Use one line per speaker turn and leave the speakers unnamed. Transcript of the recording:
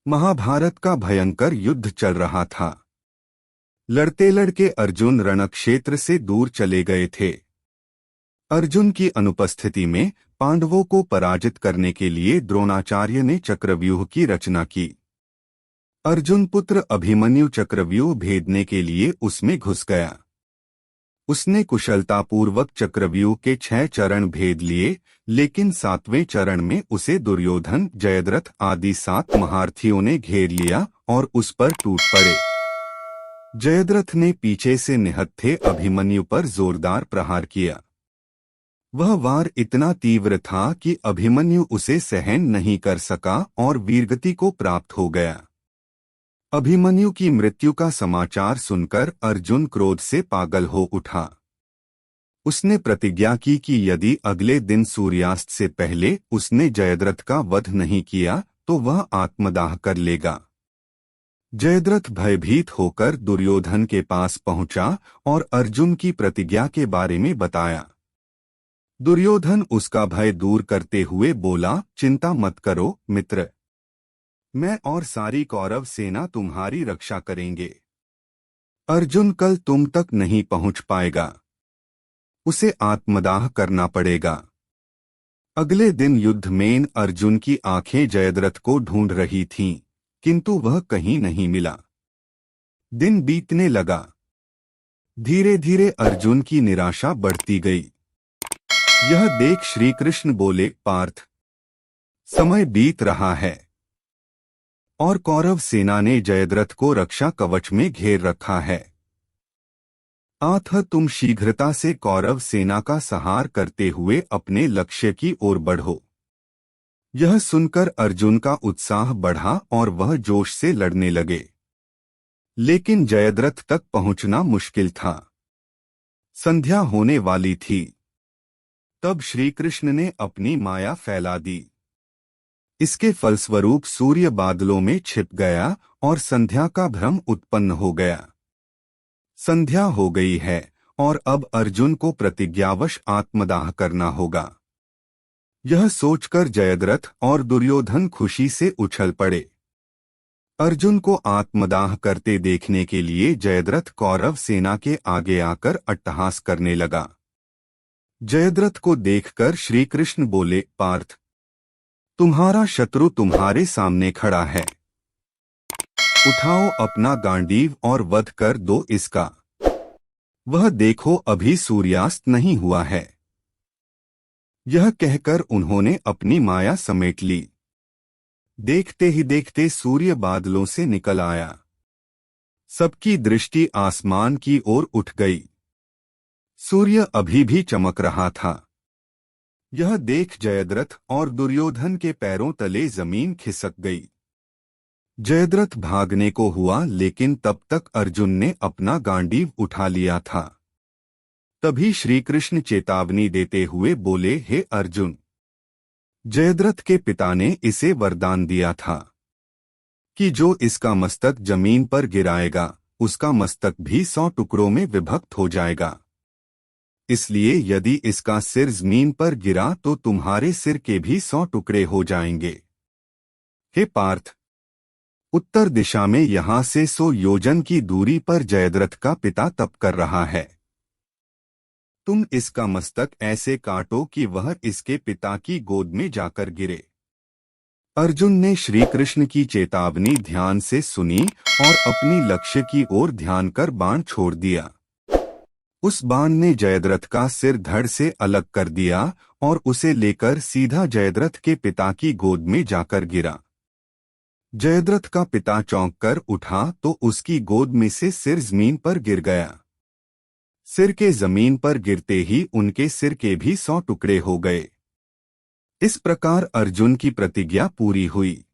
महाभारत का भयंकर युद्ध चल रहा था। लड़ते लड़के अर्जुन रणक्षेत्र से दूर चले गए थे। अर्जुन की अनुपस्थिति में पांडवों को पराजित करने के लिए द्रोणाचार्य ने चक्रव्यूह की रचना की। अर्जुन पुत्र अभिमन्यु चक्रव्यूह भेदने के लिए उसमें घुस गया। उसने कुशलतापूर्वक चक्रव्यूह के 6 चरण भेद लिए, लेकिन 7वें चरण में उसे दुर्योधन, जयद्रथ आदि 7 महारथियों ने घेर लिया और उस पर टूट पड़े। जयद्रथ ने पीछे से निहत्थे अभिमन्यु पर जोरदार प्रहार किया। वह वार इतना तीव्र था कि अभिमन्यु उसे सहन नहीं कर सका और वीरगति को प्राप्त हो गया। अभिमन्यु की मृत्यु का समाचार सुनकर अर्जुन क्रोध से पागल हो उठा। उसने प्रतिज्ञा की कि यदि अगले दिन सूर्यास्त से पहले उसने जयद्रथ का वध नहीं किया तो वह आत्मदाह कर लेगा। जयद्रथ भयभीत होकर दुर्योधन के पास पहुंचा और अर्जुन की प्रतिज्ञा के बारे में बताया। दुर्योधन उसका भय दूर करते हुए बोला, चिंता मत करो मित्र, मैं और सारी कौरव सेना तुम्हारी रक्षा करेंगे। अर्जुन कल तुम तक नहीं पहुंच पाएगा, उसे आत्मदाह करना पड़ेगा। अगले दिन युद्ध में अर्जुन की आंखें जयद्रथ को ढूंढ रही थीं, किंतु वह कहीं नहीं मिला। दिन बीतने लगा। धीरे धीरे अर्जुन की निराशा बढ़ती गई। यह देख श्री कृष्ण बोले, पार्थ, समय बीत रहा है और कौरव सेना ने जयद्रथ को रक्षा कवच में घेर रखा है। अतः तुम शीघ्रता से कौरव सेना का संहार करते हुए अपने लक्ष्य की ओर बढ़ो। यह सुनकर अर्जुन का उत्साह बढ़ा और वह जोश से लड़ने लगे। लेकिन जयद्रथ तक पहुंचना मुश्किल था। संध्या होने वाली थी। तब श्री कृष्ण ने अपनी माया फैला दी। इसके फलस्वरूप सूर्य बादलों में छिप गया और संध्या का भ्रम उत्पन्न हो गया। संध्या हो गई है और अब अर्जुन को प्रतिज्ञावश आत्मदाह करना होगा। यह सोचकर जयद्रथ और दुर्योधन खुशी से उछल पड़े। अर्जुन को आत्मदाह करते देखने के लिए जयद्रथ कौरव सेना के आगे आकर अट्टहास करने लगा। जयद्रथ को देखकर श्री कृष्ण बोले, पार्थ, तुम्हारा शत्रु तुम्हारे सामने खड़ा है। उठाओ अपना गांडीव और वध कर दो इसका। वह देखो अभी सूर्यास्त नहीं हुआ है। यह कहकर उन्होंने अपनी माया समेट ली। देखते ही देखते सूर्य बादलों से निकल आया। सबकी दृष्टि आसमान की ओर उठ गई। सूर्य अभी भी चमक रहा था। यह देख जयद्रथ और दुर्योधन के पैरों तले जमीन खिसक गई। जयद्रथ भागने को हुआ, लेकिन तब तक अर्जुन ने अपना गांडीव उठा लिया था। तभी श्री कृष्ण चेतावनी देते हुए बोले, हे अर्जुन, जयद्रथ के पिता ने इसे वरदान दिया था कि जो इसका मस्तक जमीन पर गिराएगा उसका मस्तक भी 100 टुकड़ों में विभक्त हो जाएगा। इसलिए यदि इसका सिर जमीन पर गिरा तो तुम्हारे सिर के भी 100 टुकड़े हो जाएंगे। हे पार्थ, उत्तर दिशा में यहां से 100 योजन की दूरी पर जयद्रथ का पिता तप कर रहा है। तुम इसका मस्तक ऐसे काटो कि वह इसके पिता की गोद में जाकर गिरे। अर्जुन ने श्री कृष्ण की चेतावनी ध्यान से सुनी और अपनी लक्ष्य की ओर ध्यान कर बाण छोड़ दिया। उस बाण ने जयद्रथ का सिर धड़ से अलग कर दिया और उसे लेकर सीधा जयद्रथ के पिता की गोद में जाकर गिरा। जयद्रथ का पिता चौंक कर उठा तो उसकी गोद में से सिर जमीन पर गिर गया। सिर के जमीन पर गिरते ही उनके सिर के भी 100 टुकड़े हो गए। इस प्रकार अर्जुन की प्रतिज्ञा पूरी हुई।